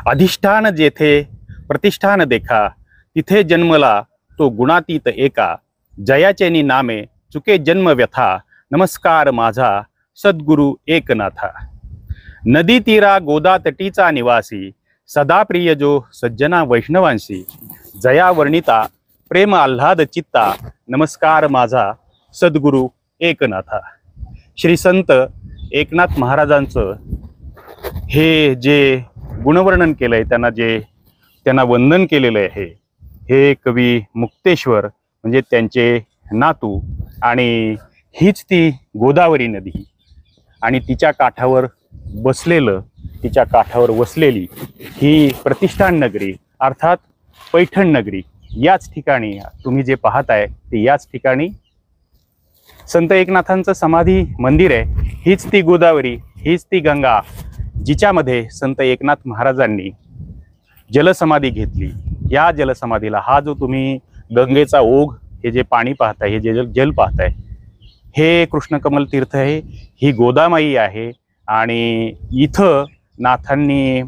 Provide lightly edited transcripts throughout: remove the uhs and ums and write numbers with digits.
अधिष्ठान जेथे प्रतिष्ठान देखा, तिथे जन्मला तो गुणातीत एका. जयाचेनी नामे चुके जन्म व्यथा, नमस्कार माझा सद्गुरु एकनाथा. नदी तीरा गोदा तटीचा निवासी, सदा प्रिय जो सज्जना वैष्णवांशी. जया वर्णिता प्रेम आल्हाद चित्ता, नमस्कार माझा सद्गुरु एकनाथा. श्री संत एकनाथ महाराजांचं हे जे गुणवर्णन केलंय, त्यांना वंदन केलेलं आहे, हे कवी मुक्तेश्वर म्हणजे त्यांचे नातू. आणि हीच ती गोदावरी नदी आणि तिच्या काठावर तिच्या काठावर वसलेली ही प्रतिष्ठान नगरी अर्थात पैठण नगरी. याच ठिकाणी तुम्ही जे पाहताय ते याच ठिकाणी संत एकनाथांचं समाधी मंदिर आहे. हीच ती गोदावरी, हीच ती गंगा, जिच्यामध्ये संत एकनाथ महाराजांनी जलसमाधी घेतली. या जलसमाधीला हा जो तुम्ही गंगेचा ओघ, हे जे पाणी पाहताय, हे जे जल पाहताय, हे कृष्णकमल तीर्थ आहे, ही गोदामाई आहे. आणि इथं नाथांनी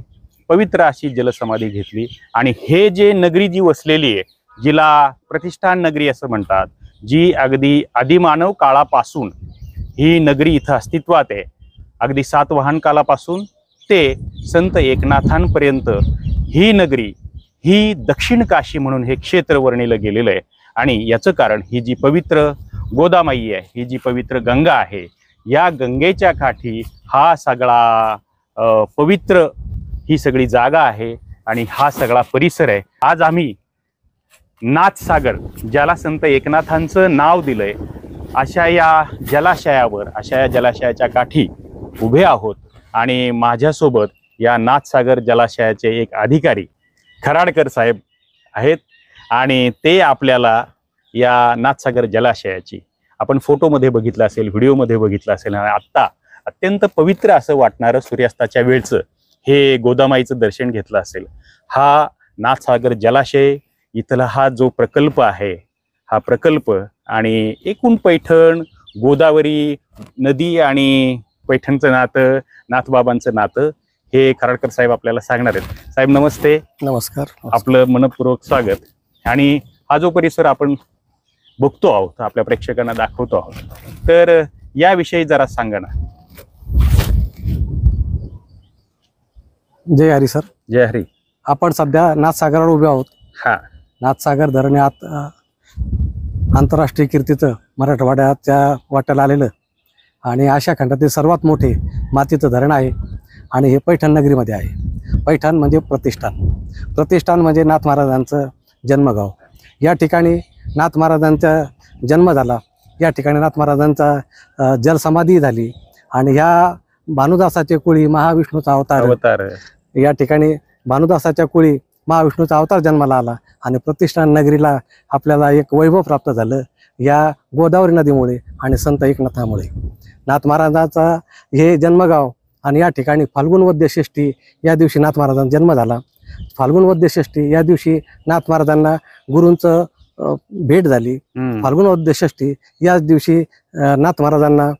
पवित्र अशी जलसमाधी घेतली. आणि हे जे नगरी जी वसलेली आहे, जिला प्रतिष्ठान नगरी असं म्हणतात, जी अगदी आदिमानव काळापासून ही नगरी इथं अस्तित्वात आहे. अगदी सातवाहन कालापासून ते संत एकनाथांपर्यंत ही नगरी, ही दक्षिण काशी म्हणून हे क्षेत्र वर्णिलं गेलेलं आहे. आणि याचं कारण ही जी पवित्र गोदामाई आहे, ही जी पवित्र गंगा आहे, या गंगेच्या काठी हा सगळा पवित्र ही सगळी जागा आहे आणि हा सगळा परिसर आहे. आज आम्ही नाथसागर, ज्याला संत एकनाथांचं नाव दिलंय, अशा या जलाशयावर, अशा या जलाशयाच्या काठी उभे आहोत. आणि माझ्यासोबत या नाथसागर जलाशयाचे एक अधिकारी खराडकर साहेब आहेत. आणि ते आपल्याला या नाथसागर जलाशयाची, आपण फोटोमध्ये बघितलं असेल, व्हिडिओमध्ये बघितलं असेल, आणि आत्ता अत्यंत पवित्र असं वाटणारं सूर्यास्ताच्या वेळचं हे गोदामाईचं दर्शन घेतलं असेल. हा नाथसागर जलाशय, इथला हा जो प्रकल्प आहे, हा प्रकल्प आणि एकूण पैठण, गोदावरी नदी आणि पैठणचं नातं, नाथबाबांचं नातं, हे खराडकर साहेब आपल्याला सांगणार आहेत. साहेब नमस्ते. नमस्कार. आपलं मनपूर्वक स्वागत. आणि हा जो परिसर आपण बघतो आहोत, आपल्या प्रेक्षकांना दाखवतो आहोत, तर याविषयी जरा सांगा ना. जय हरी सर. जय हरी. आपण सध्या नाथसागरावर उभे आहोत. हा, नाथसागर धरण आंतरराष्ट्रीय कीर्तीचं मराठवाड्याच्या वाट्याला आलेलं आणि आशिया खंडातील सर्वात मोठे मातीचं धरण आहे. आणि हे पैठण नगरीमध्ये आहे. पैठण म्हणजे प्रतिष्ठान म्हणजे नाथ महाराजांचं जन्मगाव. या ठिकाणी नाथ महाराजांचा जन्म झाला, या ठिकाणी नाथ महाराजांचा जलसमाधी झाली. आणि ह्या भानुदासाच्या कुळी महाविष्णूचा अवतार, या ठिकाणी भानुदासाच्या कुळी महाविष्णूचा अवतार जन्माला आला. आणि प्रतिष्ठान नगरीला आपल्याला एक वैभव प्राप्त झालं या गोदावरी नदीमुळे आणि संत एकनाथामुळे. नाथ महाराजांचा हे जन्मगाव. आणि या ठिकाणी फाल्गुन वद्य षष्ठी या दिवशी नाथ महाराजांचा जन्म झाला. फाल्गुन वद्य षष्ठी या दिवशी नाथ महाराजांना गुरूंचं भेट झाली. फाल्गुन वद्य षष्ठी याच दिवशी नाथ महाराजांना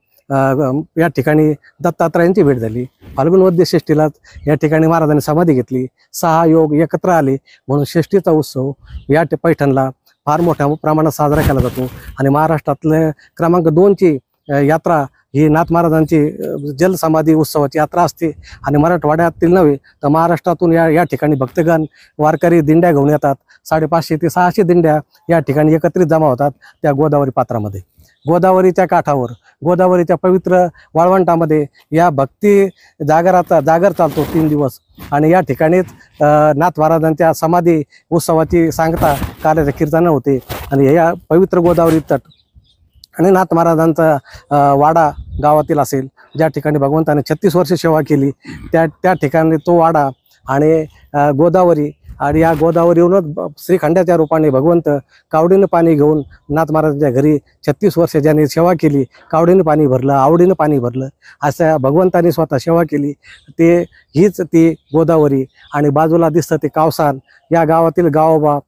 या ठिकाणी दत्तात्रयांची भेट झाली. फाल्गुन वद्य षष्ठीला या ठिकाणी महाराजांनी समाधी घेतली. 6 योग एकत्र आले म्हणून षष्ठीचा उत्सव या पैठणला फार मोठ्या प्रमाणात साजरा केला जातो. आणि महाराष्ट्रातल्या क्रमांक 2ची यात्रा ही नाथ महाराजांची जलसमाधी उत्सवाची यात्रा असते. आणि मराठवाड्यातील नव्हे तर महाराष्ट्रातून या ठिकाणी भक्तगण वारकरी दिंड्या घेऊन येतात. 550 ते 600 दिंड्या या ठिकाणी एकत्रित जमा होतात त्या गोदावरी पात्रामध्ये. गोदावरीच्या काठावर, गोदावरीच्या पवित्र वाळवंटामध्ये या भक्ती जागर चालतो 3 दिवस. आणि या ठिकाणीच नाथ महाराजांच्या समाधी उत्सवाची सांगता कार्याचे कीर्तन होते. आणि या पवित्र गोदावरी तट आणि नाथ महाराजांचा वाडा गावातील असेल, ज्या ठिकाणी भगवंताने 36 वर्ष सेवा केली, त्या ठिकाणी तो वाडा आणि गोदावरी. आणि या गोदावरीवरूनच श्रीखंडाच्या रूपाने भगवंत कावडीनं पाणी घेऊन नाथ महाराजांच्या घरी 36 वर्ष ज्यांनी सेवा केली, कावडीनं पाणी भरलं, आवडीनं पाणी भरलं, असं भगवंताने स्वतः सेवा केली. हीच ती गोदावरी. आणि बाजूला दिसतं ते कावसान. या गावातील गावोबा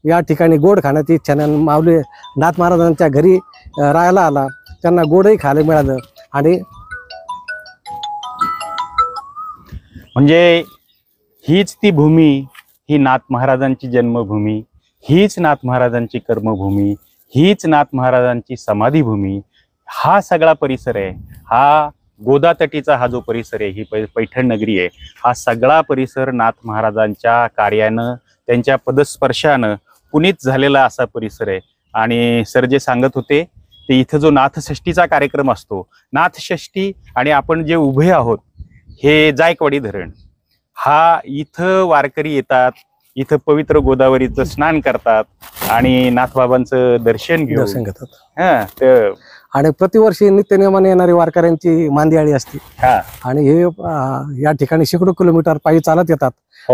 या ठिकाणी गोड खाण्याची इच्छा माऊली नाथ महाराजांच्या घरी राहायला आला, त्यांना गोडही खायला मिळालं. आणि म्हणजे हीच ती भूमी, ही नाथ महाराजांची जन्मभूमी, हीच नाथ महाराजांची कर्मभूमी, हीच नाथ महाराजांची समाधीभूमी. हा सगळा परिसर आहे, हा गोदातटीचा हा जो परिसर आहे, ही पैठण नगरी आहे, हा सगळा परिसर नाथ महाराजांच्या कार्यानं, त्यांच्या पदस्पर्शानं पुनीत झालेला असा परिसर आहे. आणि सर जे सांगत होते ते इथं जो नाथषष्ठीचा कार्यक्रम असतो, नाथषष्ठी आणि आपण जे उभे आहोत हे जायकवाडी धरण, हा इथं वारकरी येतात, इथं पवित्र गोदावरीचं स्नान करतात आणि नाथबाबांचं दर्शन घेतात. तर आणि प्रतिवर्षी नित्यनियमाने येणारी वारकऱ्यांची मांदियाळी असते. आणि हे या ठिकाणी शेकडो किलोमीटर पायी चालत येतात.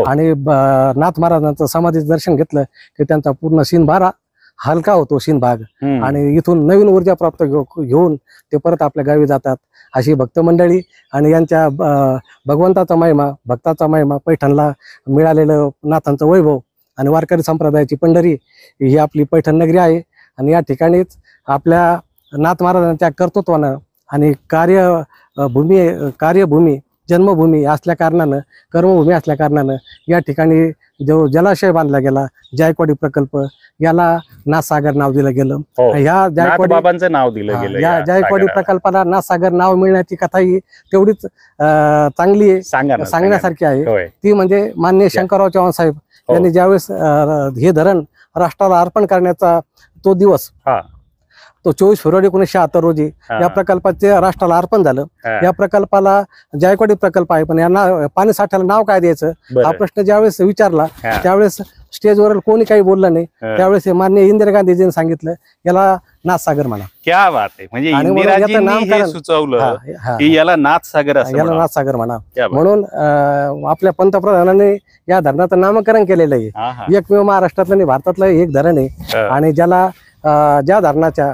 आणि नाथ महाराजांचं समाधीचं दर्शन घेतलं की त्यांचा पूर्ण शिनभार हलका होतो, शिनभाग. आणि इथून नवीन ऊर्जा प्राप्त घेऊन ते परत आपल्या गावी जातात. अशी भक्त मंडळी आणि यांच्या भगवंताचा महिमा, भक्ताचा महिमा, पैठणला मिळालेलं नाथांचं वैभव आणि वारकरी संप्रदायाची पंढरी ही आपली पैठण नगरी आहे. आणि या ठिकाणीच आपल्या नाथ महाराजांच्या कर्तृत्वानं आणि कार्यभूमी, जन्मभूमी असल्या कारणानं, कर्मभूमी असल्या कारणानं या ठिकाणी जो जलाशय बांधला गेला, जायकवाडी प्रकल्प, याला नाथसागर नाव दिलं गेलं. ह्या जायकवाडी नाव दिलं गेलं. या जायकवाडी प्रकल्पाला नाथसागर नाव मिळण्याची कथा ही तेवढीच चांगली सांगण्यासारखी आहे. ती म्हणजे माननीय शंकरराव चव्हाण साहेब यांनी ज्यावेळेस हे धरण राष्ट्राला अर्पण करण्याचा तो दिवस, तो 24 फेब्रुवारी 1976 रोजी या प्रकल्पाचे राष्ट्राला अर्पण झालं. या प्रकल्पाला जायकवाडी प्रकल्प आहे, पण यांना पाणी साठ्याला नाव काय द्यायचं हा प्रश्न ज्यावेळेस विचारला त्यावेळेस स्टेजवर कोणी काही बोललं नाही. त्यावेळेस माननीय इंदिरा गांधीजींनी सांगितलं याला नाथसागर म्हणा. क्या बात आहे. म्हणजे इंदिराजींनी हे सुचवलं की याला नाथसागर असं, याला नाथसागर म्हणा. म्हणून आपल्या पंतप्रधानांनी या धरणाचं नामकरण केलेलं आहे. एकमेव महाराष्ट्रातलं आणि भारतातलं एक धरण आहे. आणि ज्या धरणाच्या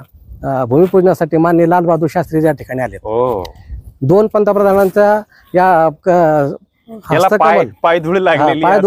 भूमिपूजनासाठी माननीय लालबहादूर शास्त्री या ठिकाणी आले. 2 पंतप्रधानांच्या या पायधूळ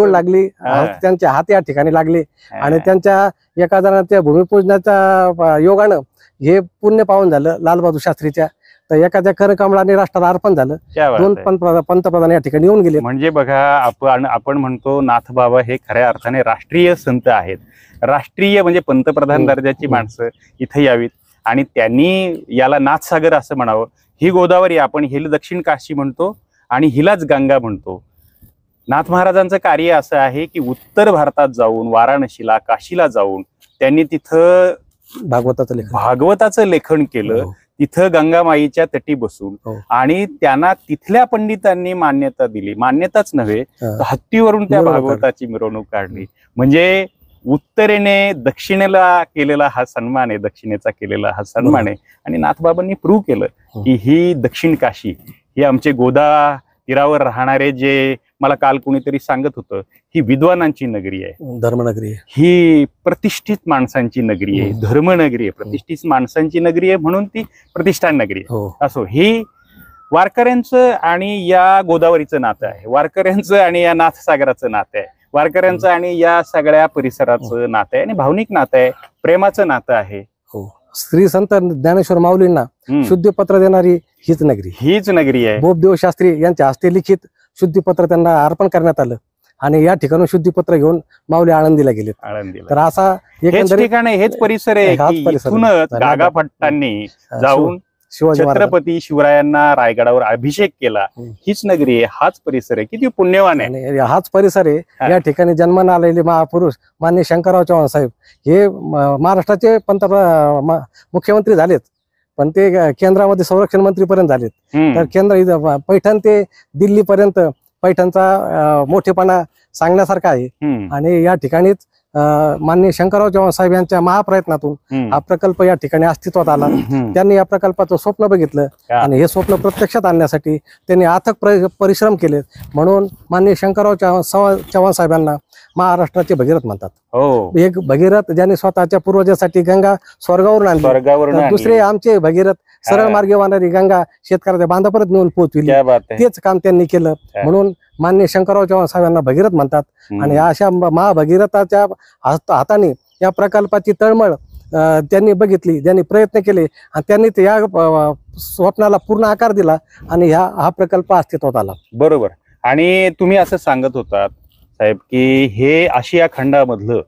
लागली, त्यांच्या हात या ठिकाणी लागले. आणि त्यांच्या एका जणांच्या भूमिपूजनाच्या योगानं हे पुण्य पावन झालं लालबहादूर शास्त्रीच्या. तर एखाद्या करकमळाने राष्ट्राला अर्पण झालं. 2 पंतप्रधान या ठिकाणी येऊन गेले. म्हणजे बघा, आपण म्हणतो नाथबाबा हे खऱ्या अर्थाने राष्ट्रीय संत आहेत. राष्ट्रीय म्हणजे पंतप्रधान दर्जाची माणसं इथे यावीत आणि त्यांनी याला नाथसागर असं म्हणावं. ही गोदावरी, आपण हिला दक्षिण काशी म्हणतो आणि हिलाच गंगा म्हणतो. नाथ महाराजांचं कार्य असं आहे की उत्तर भारतात जाऊन, वाराणसीला, काशीला जाऊन त्यांनी तिथं भागवताचं लेखन केलं. तिथं गंगामाईच्या तटी बसून आणि त्यांना तिथल्या पंडितांनी मान्यता दिली. मान्यताच नव्हे, हत्तीवरून त्या भागवताची मिरवणूक काढली. म्हणजे उत्तरेने दक्षिणेला केलेला हा सन्मान आहे, दक्षिणेचा केलेला हा सन्मान आहे. आणि नाथबाबांनी प्रूव्ह केलं की ही दक्षिण काशी, ही आमचे गोदा तीरावर राहणारे, जे मला काल कुणीतरी सांगत होतं, ही विद्वानांची नगरी आहे, धर्मनगरी आहे, ही प्रतिष्ठित माणसांची नगरी आहे, धर्मनगरी आहे, प्रतिष्ठित माणसांची नगरी आहे, म्हणून ती प्रतिष्ठान नगरी आहे. असो, ही वारकऱ्यांचं आणि या गोदावरीचं नातं आहे, वारकऱ्यांचं आणि या नाथसागराचं नातं आहे, वारकऱ्यांचं आणि या सगळ्या परिसराचं नातं आहे आणि भावनिक नातं आहे, प्रेमाचं नातं आहे. श्री संत ज्ञानेश्वर माऊलींना शुद्धीपत्र देणारी हीच नगरी आहे. बोबदेव शास्त्री यांच्या हस्ते लिखित शुद्धीपत्र त्यांना अर्पण करण्यात आलं आणि या ठिकाणी शुद्धीपत्र घेऊन माऊली आळंदीला गेले. तर असा हेच परिसर आहे. गागा भट्टांनी जाऊन छत्रपती शिवरायांना रायगडावर अभिषेक केला. हीच नगरी आहे, हाच परिसर आहे. किती पुण्यवान आहे. हाच परिसर आहे. या ठिकाणी जन्माला आलेले महापुरुष माननीय शंकरराव चव्हाण साहेब हे महाराष्ट्राचे मुख्यमंत्री झालेत, पण ते केंद्रामध्ये संरक्षण मंत्री पर्यंत झालेत. तर केंद्र पैठण ते दिल्ली पर्यंत पैठणचा मोठेपणा सांगण्यासारखा आहे. आणि या ठिकाणीच माननीय शंकरराव चव्हाण साहेब यांच्या महाप्रयत्नातून हा प्रकल्प या ठिकाणी अस्तित्वात आला. त्यांनी या प्रकल्पाचं स्वप्न बघितलं आणि हे स्वप्न प्रत्यक्षात आणण्यासाठी त्यांनी अथक परिश्रम केले. म्हणून माननीय शंकरराव चव्हाण साहेबांना महाराष्ट्राचे भगीरथ म्हणतात. एक भगीरथ ज्यांनी स्वतःच्या पूर्वजासाठी गंगा स्वर्गावरून आणली, दुसरे आमचे भगीरथ सरळ मार्गे वाहणारी गंगा शेतकऱ्याच्या बांधापर्यंत नेऊन पोहोचविली. तेच काम त्यांनी केलं. म्हणून माननीय शंकरराव चव्हाण साहेबांना भगीरथ म्हणतात. आणि अशा महाभगीरथाच्या हाताने या प्रकल्पाची तळमळ त्यांनी बघितली, ज्यांनी प्रयत्न केले आणि त्यांनी या स्वप्नाला पूर्ण आकार दिला आणि हा प्रकल्प अस्तित्वात आला. बरोबर. आणि तुम्ही असं सांगत होतात साहेब की हे आशिया खंडामधलं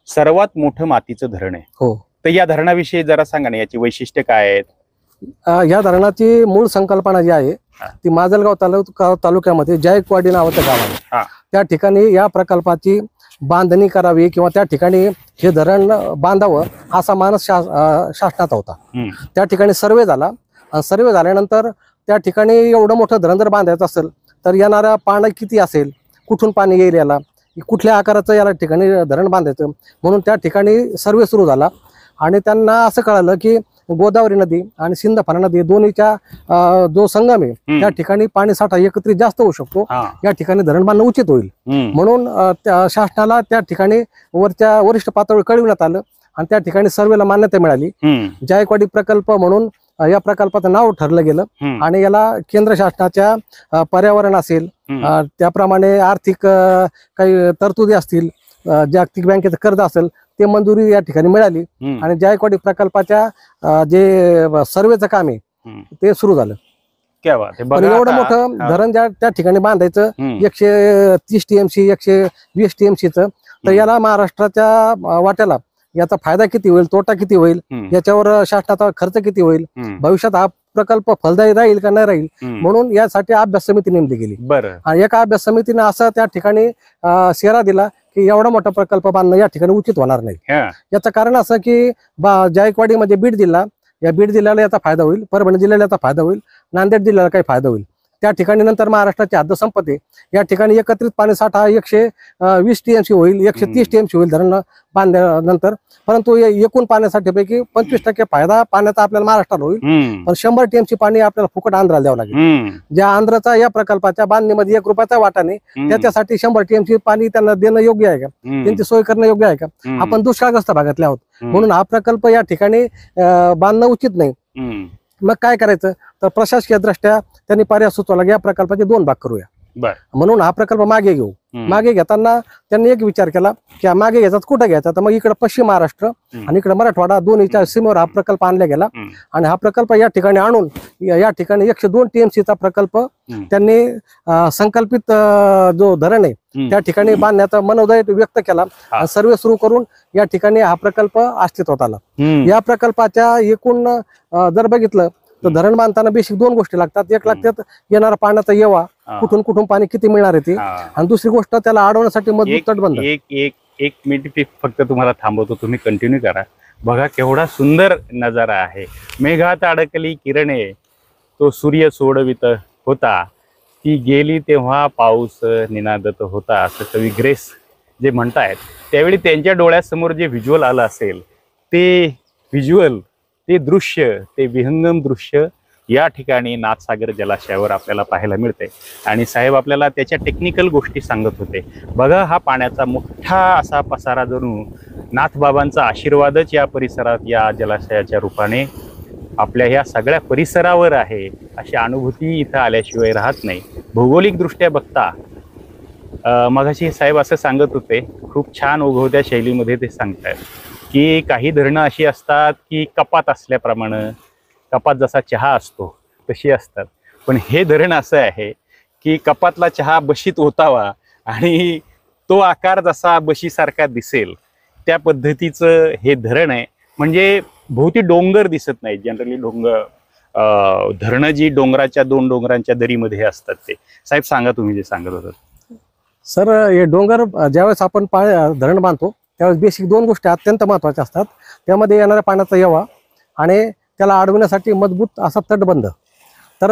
सर्वात मोठं मातीचं धरण आहे. हो. तर या धरणाविषयी जरा सांगा ना, याची वैशिष्ट्य काय आहेत? या धरणाची मूळ संकल्पना जी आहे हा. ती माजलगाव तालुक्यामध्ये जायकवाडी नावाचं गाव हा. आहे. त्या ठिकाणी या प्रकल्पाची बांधणी करावी किंवा त्या ठिकाणी हे धरण बांधावं असा मानस शासनाचा होता. त्या ठिकाणी सर्वे झाला आणि सर्वे झाल्यानंतर त्या ठिकाणी एवढं मोठं धरण जर बांधायचं असेल तर येणारा पाणी किती असेल, कुठून पाणी येईल, याला कुठल्या आकाराचं याला ठिकाणी धरण बांधायचं, म्हणून त्या ठिकाणी सर्वे सुरू झाला. आणि त्यांना असं कळालं की गोदावरी नदी आणि सिंदफणा नदी दोन्हीच्या जो संगम आहे त्या ठिकाणी पाणी साठा एकत्रित जास्त होऊ शकतो. या ठिकाणी धरण बांधणं उचित होईल म्हणून शासनाला त्या ठिकाणी वरिष्ठ पातळीवर कळविण्यात आलं आणि त्या ठिकाणी सर्वेला मान्यता मिळाली. जायकवाडी प्रकल्प म्हणून या प्रकल्पाचं नाव ठरलं गेलं आणि याला केंद्र शासनाच्या पर्यावरण असेल, त्याप्रमाणे आर्थिक काही तरतुदी असतील, जागतिक बँकेचं कर्ज असेल ते मंजुरी या ठिकाणी मिळाली आणि जायकवाडी प्रकल्पाच्या जे सर्वेचं काम आहे ते सुरू झालं. पण एवढं मोठं धरण त्या ठिकाणी बांधायचं 130 TMC 120 TMCचं, तर याला महाराष्ट्राच्या वाट्याला याचा फायदा किती होईल, तोटा किती होईल, याच्यावर शासनाचा खर्च किती होईल, भविष्यात हा प्रकल्प फलदायी राहील का नाही राहील म्हणून यासाठी अभ्यास समिती नेमली गेली. आणि एका अभ्यास समितीने असं त्या ठिकाणी शेरा दिला की एवढा मोठा प्रकल्प बांधणं या ठिकाणी उचित होणार नाही. याचं कारण असं की जायकवाडी म्हणजे बीड जिल्हा, या बीड जिल्ह्याला याचा फायदा होईल, परभणी जिल्ह्याला याचा फायदा होईल, नांदेड जिल्ह्याला काही फायदा होईल. त्या ठिकाणी नंतर महाराष्ट्राची हद्द संपते. या ठिकाणी एकत्रित पाणी साठा 120 TMC होईल, 130 TMC होईल धरण बांधल्यानंतर. परंतु एकूण पाण्यासाठीपैकी 25% फायदा पाण्याचा आपल्याला महाराष्ट्राला होईल, पण 100 TMC पाणी आपल्याला फुकट आंध्राला द्यावं लागेल. ज्या आंध्राचा या प्रकल्पाच्या बांधणीमध्ये 1 रुपयाचा वाटा नाही, त्याच्यासाठी 100 TMC पाणी त्यांना देणं योग्य आहे का, त्यांची सोय करणं योग्य आहे का? आपण दुष्काळग्रस्त भागातले आहोत म्हणून हा प्रकल्प या ठिकाणी बांधणं उचित नाही. मग काय करायचं तर प्रशासकीय दृष्ट्या त्यांनी पर्याय सुचवला की या प्रकल्पाचे 2 भाग करूया. म्हणून हा प्रकल्प मागे घेऊ. मागे घेताना त्यांनी एक विचार केला की मागे घ्यायचा कुठं घ्यायचा, तर मग इकडे पश्चिम महाराष्ट्र आणि इकडे मराठवाडा दोन्हीच्या सीमेवर हा प्रकल्प आणला गेला. आणि हा प्रकल्प या ठिकाणी आणून या ठिकाणी 102 TMCचा प्रकल्प त्यांनी संकल्पित जो धरण आहे त्या ठिकाणी बांधण्याचा मनोदय व्यक्त केला. सर्वे सुरू करून या ठिकाणी हा प्रकल्प अस्तित्वात आला. या प्रकल्पाच्या एकूण जर बघितलं तर धरण बांधताना बेसिक 2 गोष्टी लागतात. एक लागतात येणारा पाण्याचा येवा, कुठून कुठून पाणी किती मिळणार आहे ते, आणि दुसरी गोष्ट त्याला अडवण्यासाठी मजबूत तटबंध. एक मिनिट फक्त तुम्हाला थांबवतो, तुम्ही कंटिन्यू करा. बघा केवढा सुंदर नजारा आहे. मेघात अडकली किरणे तो सूर्य सोडवित होता, ती गेली तेव्हा पाऊस निनादत होता, असं कवी ग्रेस जे म्हणतायत. त्यावेळी त्यांच्या डोळ्यासमोर जे व्हिज्युअल आलं असेल ते व्हिज्युअल, ते दृश्य, ते विहंगम दृश्य या ठिकाणी नाथसागर जलाशयावर आपल्याला पाहायला मिळते. आणि साहेब आपल्याला त्याच्या टेक्निकल गोष्टी सांगत होते. बघा हा पाण्याचा मोठा असा पसारा जणू नाथबाबांचा आशीर्वादच या परिसरात या जलाशयाच्या रूपाने आपल्या ह्या सगळ्या परिसरावर आहे अशी अनुभूती इथं आल्याशिवाय राहत नाही. भौगोलिक दृष्ट्या बघता मगाशी साहेब असं सांगत होते, खूप छान ओघवत्या शैलीमध्ये ते सांगतायत की काही धरणं अशी असतात की कपात असल्याप्रमाणे, कपात जसा चहा असतो तशी असतात, पण हे धरण असं आहे की कपातला चहा बशीत ओतावा आणि तो आकार जसा बशीसारखा दिसेल त्या पद्धतीचं हे धरण आहे. म्हणजे भोवती डोंगर दिसत नाही. जनरली धरणं जी डोंगराच्या 2 डोंगरांच्या दरीमध्ये असतात ते. साहेब सांगा तुम्ही जे सांगत होतात. सर हे डोंगर ज्यावेळेस आपण धरण बांधतो त्यावेळेस बेसिक 2 गोष्टी अत्यंत महत्त्वाच्या असतात. त्यामध्ये येणाऱ्या पाण्याचा येवा आणि त्याला अडवण्यासाठी मजबूत असा तटबंध, तर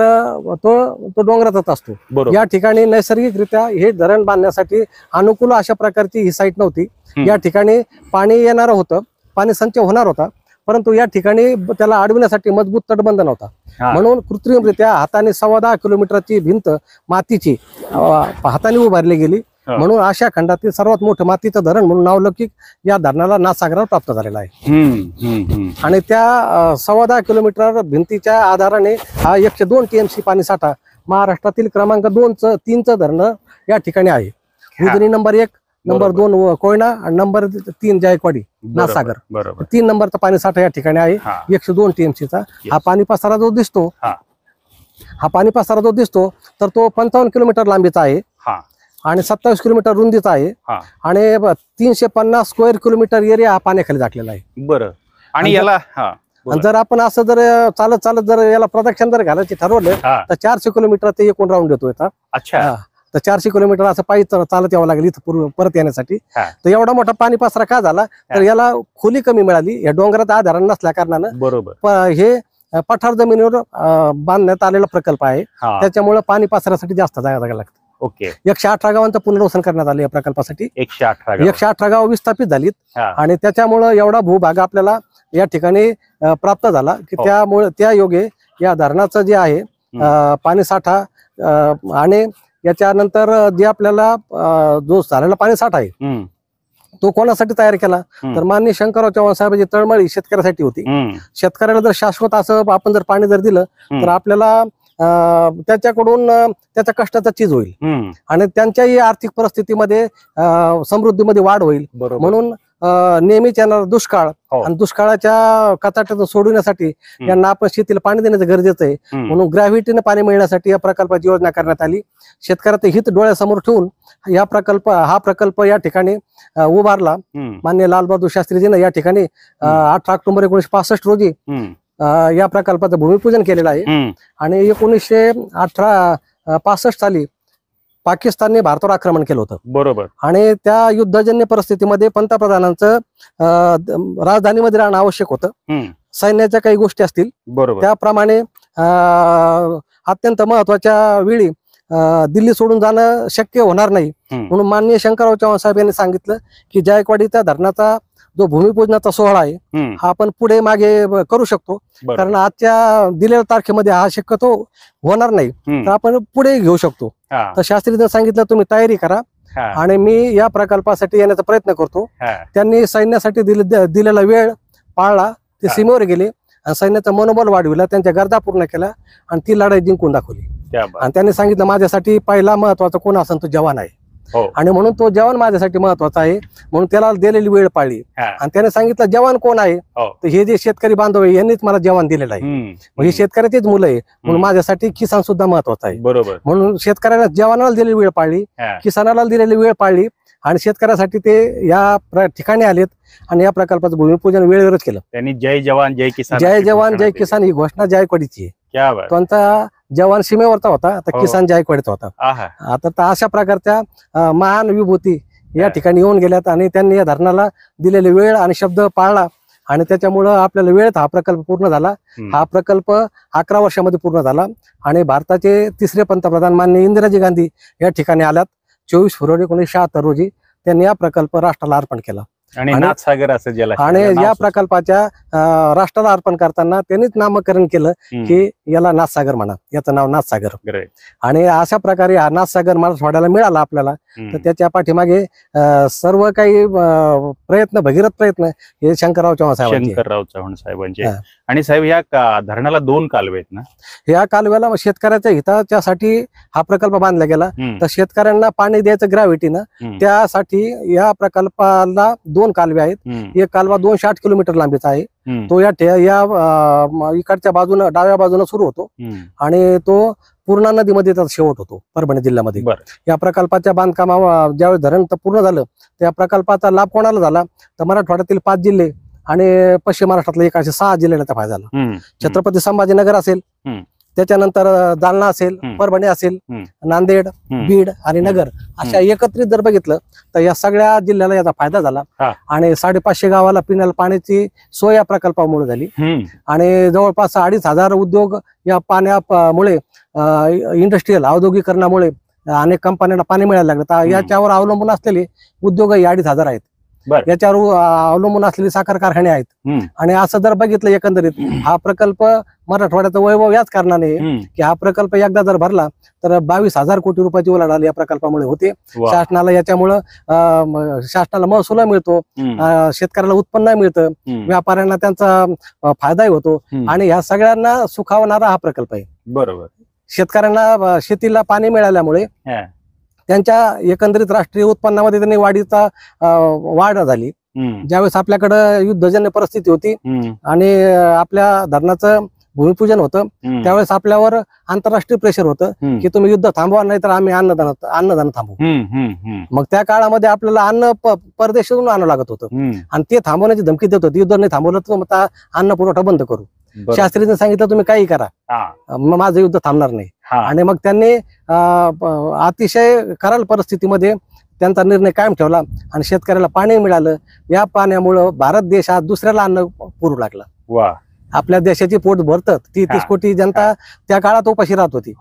तो डोंगराचाच असतो. या ठिकाणी नैसर्गिकरित्या हे धरण बांधण्यासाठी अनुकूल अशा प्रकारची ही साईट नव्हती. या ठिकाणी पाणी येणार होतं, पाणी संचय होणार होता, परंतु या ठिकाणी त्याला अडवण्यासाठी मजबूत तटबंध नव्हता. म्हणून कृत्रिमरित्या हाताने 10.25 किलोमीटरची भिंत मातीची हाताने उभारली गेली. म्हणून आशिया खंडातील सर्वात मोठं मातीचं धरण म्हणून नावलौकिक या धरणाला नाथसागरावर प्राप्त झालेला आहे. आणि त्या 10.25 किलोमीटर भिंतीच्या आधाराने हा 102 TMC पाणी साठा महाराष्ट्रातील क्रमांक 3चं धरण या ठिकाणी आहे. उजनी नंबर 1, नंबर 2 कोयना आणि नंबर 3 जायकवाडी नाथसागर. 3 नंबरचा पाणी साठा या ठिकाणी आहे 102 TMCचा. हा पाणी पसारा जो दिसतो तर तो 55 किलोमीटर लांबीचा आहे. आणि 27 किलोमीटर रुंदीचा आहे हा. आणि 350 स्क्वेअर किलोमीटर एरिया हा पाण्याखाली टाकलेला आहे. बरं. आणि आणि याला हा आणि जर आपण असं जर चालत चालत जर याला प्रदक्षिण जर घालायचे ठरवलं हा. तर 400 किलोमीटर ते एकूण राऊंड येतो येतात. अच्छा. तर 400 किलोमीटर असं पायी चालत यावं लागेल इथं परत येण्यासाठी. हा. तर एवढा मोठा पाणी पसरा का झाला तर याला खोली कमी मिळाली, या डोंगरात आधारण नसल्या कारणानं बरोबर हे पठार जमिनीवर बांधण्यात आलेला प्रकल्प आहे. हा. त्याच्यामुळे पाणी पसरासाठी जास्त जागा लागते. ओके. 118 गावांचं पुनर्वसन करण्यात आलं या प्रकल्पासाठी. 118 गाव विस्थापित झालीत हा. आणि त्याच्यामुळं एवढा भूभाग आपल्याला या ठिकाणी प्राप्त झाला की हो. त्यामुळे त्या योगे या धरणाचं जे आहे पाणी साठा आणि याच्यानंतर जे आपल्याला जो झालेला पाणी साठा आहे तो कोणासाठी तयार केला तर माननीय शंकरराव चव्हाण साहेबांची तळमळी शेतकऱ्यासाठी होती. शेतकऱ्याला जर शाश्वत असं आपण जर पाणी जर दिलं तर आपल्याला त्याच्याकडून त्याच्या कष्टाचा चीज होईल आणि त्यांच्याही आर्थिक परिस्थितीमध्ये समृद्धीमध्ये वाढ होईल. म्हणून नेहमीच येणार दुष्काळ आणि दुष्काळाच्या कचाट्यातून सोडवण्यासाठी यांना आपण शेतीला पाणी देण्याचं गरजेचं आहे. म्हणून ग्रॅव्हिटीने पाणी मिळण्यासाठी या प्रकल्पाची योजना करण्यात आली. शेतकऱ्याचं हित डोळ्यासमोर ठेवून हा प्रकल्प या ठिकाणी उभारला. माननीय लालबहादूर शास्त्रीजीने या ठिकाणी 8 ऑक्टोबर 1965 रोजी या प्रकल्पाचं भूमिपूजन केलेलं आहे. आणि 1965 साली पाकिस्तानने भारतावर आक्रमण केलं होतं. बरोबर. आणि त्या युद्धजन्य परिस्थितीमध्ये पंतप्रधानांचं राजधानीमध्ये राहणं आवश्यक होतं. सैन्याच्या काही गोष्टी असतील त्याप्रमाणे अत्यंत महत्वाच्या वेळी दिल्ली सोडून जाणं शक्य होणार नाही. म्हणून माननीय शंकरराव चव्हाण साहेब यांनी सांगितलं की जायकवाडीच्या धरणाचा जो भूमिपूजनाचा सोहळा आहे हा आपण पुढे मागे करू शकतो, कारण आजच्या दिलेल्या तारखेमध्ये हा शक्यतो होणार नाही, तर आपण पुढे घेऊ शकतो. तर शास्त्रीने सांगितलं तुम्ही तयारी करा आणि मी या प्रकल्पासाठी येण्याचा प्रयत्न करतो. त्यांनी सैन्यासाठी दिलेला वेळ पाळला, ते सीमेवर गेले आणि सैन्याचं मनोबल वाढविला, त्यांच्या गरजा पूर्ण केल्या आणि ती लढाई जिंकून दाखवली. आणि त्यांनी सांगितलं माझ्यासाठी पहिला महत्वाचा कोण असेल तो जवान आहे आणि म्हणून तो जवान माझ्यासाठी महत्वाचा आहे, म्हणून त्याला दिलेली वेळ पाळली. आणि त्याने सांगितलं जवान कोण आहे तर हे जे शेतकरी बांधव आहे यांनीच मला जवान दिलेलं आहे, हे शेतकऱ्याचीच मुलं आहे, म्हणून माझ्यासाठी किसान सुद्धा महत्वाचा आहे. बरोबर. म्हणून शेतकऱ्याला जवानाला दिलेली वेळ पाळली, किसानाला दिलेली वेळ पाळली आणि शेतकऱ्यासाठी ते या ठिकाणी आलेत आणि या प्रकल्पाचं भूमिपूजन वेळेवरच केलं. त्यांनी जय जवान जय किसान जय किसान ही घोषणा जायकवाडीची आहे. त्यांचा जवान सीमेवरचा होता, आता किसान जायकवाडीचा होता. आता तर अशा प्रकारच्या महान विभूती या ठिकाणी येऊन गेल्यात आणि त्यांनी या धरणाला दिलेले वेळ आणि शब्द पाळला आणि त्याच्यामुळं आपल्याला वेळेत हा प्रकल्प पूर्ण झाला. हा प्रकल्प 11 वर्षामध्ये पूर्ण झाला आणि भारताचे 3रे पंतप्रधान माननीय इंदिराजी गांधी या ठिकाणी आल्यात. 24 फेब्रुवारी 1976 रोजी त्यांनी हा प्रकल्प राष्ट्राला अर्पण केला आणि नाथसागर असं जलाशय आणि या प्रकल्पाच्या राष्ट्राला अर्पण करताना त्यांनीच नामकरण केलं की याला नाथसागर म्हणा, याचं नाव नाथसागर. आणि अशा प्रकारे हा नाथसागर मराठवाड्याला मिळाला आपल्याला. तर त्याच्या पाठीमागे सर्व काही प्रयत्न, भगीरथ प्रयत्न हे शंकरराव चव्हाण साहेबांचे. आणि साहेब या धरणाला 2 कालवे आहेत ना, या कालव्याला शेतकऱ्याच्या हिताच्यासाठी हा प्रकल्प बांधला गेला. तर शेतकऱ्यांना पाणी द्यायचं ग्रॅव्हिटीनं, त्यासाठी या प्रकल्पाला 2 कालवे आहेत. एक कालवा 208 किलोमीटर लांबीचा आहे, तो या इकडच्या बाजूनं डाव्या बाजूने सुरू होतो आणि तो पूर्णा नदीमध्ये त्याचा शेवट होतो परभणी जिल्ह्यामध्ये. या प्रकल्पाच्या बांधकामा ज्यावेळी धरण पूर्ण झालं त्या प्रकल्पाचा लाभ कोणाला झाला तर मराठवाड्यातील 5 जिल्हे आणि पश्चिम महाराष्ट्रातले 106 जिल्ह्याला त्याचा फायदा झाला. छत्रपती संभाजीनगर असेल, त्याच्यानंतर जालना असेल, परभणी असेल, नांदेड, बीड आणि नगर अशा एकत्रित जर बघितलं तर या सगळ्या जिल्ह्याला याचा फायदा झाला आणि 550 गावाला पिण्याला पाण्याची सोय या प्रकल्पामुळे झाली आणि जवळपास 2500 उद्योग या पाण्यामुळे इंडस्ट्रीयल औद्योगिकरणामुळे अनेक कंपन्यांना पाणी मिळायला लागलं. याच्यावर अवलंबून असलेले उद्योग 2500 आहेत, याच्यावर अवलंबून असलेले साखर कारखाने आहेत. आणि असं जर बघितलं एकंदरीत हा प्रकल्प मराठवाड्याचं वैभव याच कारणाने की हा प्रकल्प एकदा जर भरला तर 22,000 कोटी रुपयाची उलाढाल या प्रकल्पामुळे होते. शासनाला याच्यामुळं शासनाला महसूल मिळतो, शेतकऱ्याला उत्पन्न मिळतं, व्यापाऱ्यांना त्यांचा फायदाही होतो आणि ह्या सगळ्यांना सुखावणारा हा प्रकल्प आहे. बरोबर. शेतकऱ्यांना शेतीला पाणी मिळाल्यामुळे त्यांच्या एकंदरीत राष्ट्रीय उत्पन्नामध्ये त्यांनी वाढ झाली. ज्यावेळेस आपल्याकडे युद्धजन्य परिस्थिती होती आणि आपल्या धरणाचं भूमिपूजन होतं त्यावेळेस आपल्यावर आंतरराष्ट्रीय प्रेशर होतं की तुम्ही युद्ध थांबवा, नाही तर आम्ही अन्नदान थांबवू. मग त्या काळामध्ये आपल्याला अन्न परदेशातून आणावं लागत होतं आणि ते थांबवण्याची धमकी देत होती. युद्ध नाही थांबवलं तर मग अन्न पुरवठा बंद करू. शास्त्रीने सांगितलं तुम्ही काही करा, मग माझं युद्ध थांबणार नाही. आणि मग त्यांनी अतिशय कराल परिस्थितीमध्ये त्यांचा निर्णय कायम ठेवला आणि शेतकऱ्याला पाणी मिळालं. या पाण्यामुळं भारत देश आज दुसऱ्याला अन्न पुरू लागला. आपल्या देशाची पोट भरतात 30 कोटी जनता त्या काळात उपाशी राहत होती.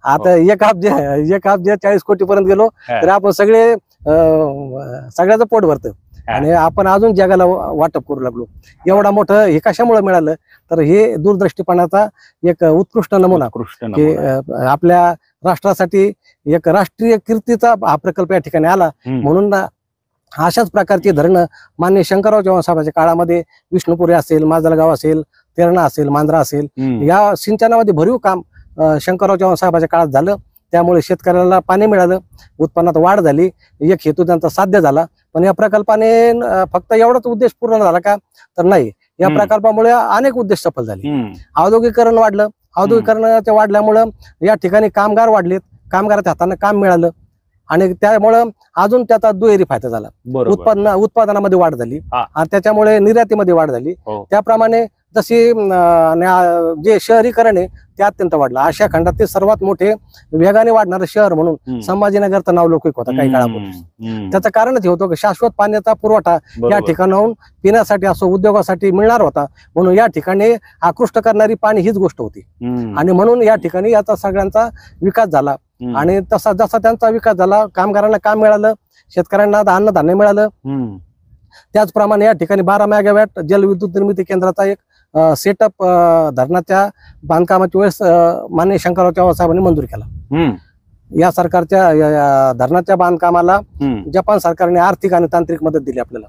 आता एक अब्ज 40 कोटी पर्यंत गेलो तर आपण सगळ्याचं पोट भरतं आणि आपण अजून जगाला वाटप करू लागलो. एवढा मोठं हे कशामुळे मिळालं तर हे दूरदृष्टीपणाचा एक उत्कृष्ट नमुना की आपल्या राष्ट्रासाठी एक राष्ट्रीय कीर्तीचा हा प्रकल्प या ठिकाणी आला. म्हणून अशाच प्रकारची धरणं माननीय शंकरराव चव्हाण साहेबांच्या काळामध्ये विष्णुपुरी असेल, माजलगाव असेल, तेरणा असेल, मांजरा असेल, या सिंचनामध्ये भरीव काम शंकरराव चव्हाण साहेबांच्या काळात झालं. त्यामुळे शेतकऱ्याला पाणी मिळालं, उत्पन्नात वाढ झाली, एक हेतू त्यांचा साध्य झाला. पण या प्रकल्पाने फक्त एवढाच उद्देश पूर्ण झाला का तर नाही. या प्रकल्पामुळे अनेक उद्देश सफल झाले. औद्योगिकरण वाढलं, औद्योगिकरणाच्या वाढल्यामुळं या ठिकाणी कामगार वाढलेत, कामगाराच्या हाताने काम मिळालं आणि त्यामुळं अजून त्याचा दुहेरी फायदा झाला. उत्पादनामध्ये वाढ झाली आणि त्याच्यामुळे निर्यातीमध्ये वाढ झाली. त्याप्रमाणे जशी जे शहरीकरण आहे ते अत्यंत वाढलं. आशिया खंडातील सर्वात मोठे वेगाने वाढणारं शहर म्हणून संभाजीनगरचं नाव लौकिक होतं काही काळापूर्वी. त्याचं कारणच हे होतं की शाश्वत पाण्याचा पुरवठा या ठिकाणाहून पिण्यासाठी असो, उद्योगासाठी मिळणार होता. म्हणून या ठिकाणी आकृष्ट करणारी पाणी हीच गोष्ट होती आणि म्हणून या ठिकाणी याचा सगळ्यांचा विकास झाला. आणि तसा जसा त्यांचा विकास झाला, कामगारांना काम मिळालं, शेतकऱ्यांना अन्नधान्य मिळालं. त्याचप्रमाणे या ठिकाणी 12 मेगावॅट जलविद्युत निर्मिती केंद्राचा एक सेटअप धरणाच्या बांधकामाच्या वेळेस माननीय शंकरराव चव्हाण साहेबांनी मंजूर केला. या सरकारच्या धरणाच्या बांधकामाला जपान सरकारने आर्थिक आणि तांत्रिक मदत दिली आपल्याला.